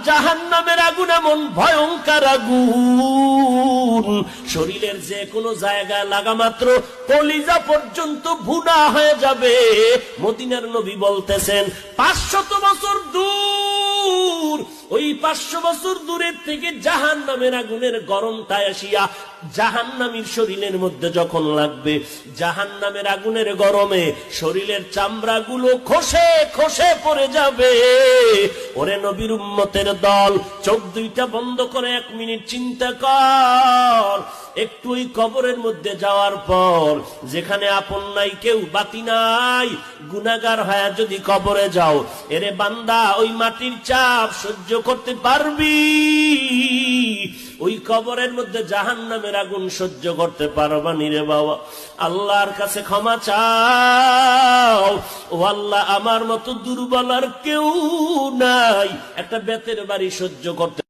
জাহান্নামের আগুন এমন ভয়ঙ্কর আগুন, শরীরের যে কোনো জায়গায় লাগা মাত্র কলিজা পর্যন্ত ভুনা হয়ে যাবে। মদিনার নবী বলতেছেন 500 বছর দূর, ওই 500 বছর দূরের থেকে জাহান্নামের আগুনের গরমটায় আসিয়া জাহান্নামীর শরীরের মধ্যে যখন লাগবে, জাহান্নামের আগুনের গরমে শরীরের চামড়াগুলো খসে খসে পড়ে যাবে। ওরে নবীর উম্মতের দল, চোখ দুইটা বন্ধ করে 1 মিনিট চিন্তা কর। একটু ওই কবরের মধ্যে যাওয়ার পর, যেখানে আপন নাই, কেউ বাতি নাই, গুনাহগার হয়ে যদি কবরে যাও, এরে বান্দা ওই মাটির চাপ সহ্য করতে পারবি? ওই কবরের মধ্যে জাহান্নামের আগুন সহ্য করতে পারবা নি রে বাবা? আল্লাহর কাছে ক্ষমা চাও, ও আল্লাহ আমার মতো দুর্বল আর কেউ নাই, একটা বেতের বাড়ি সহ্য করতে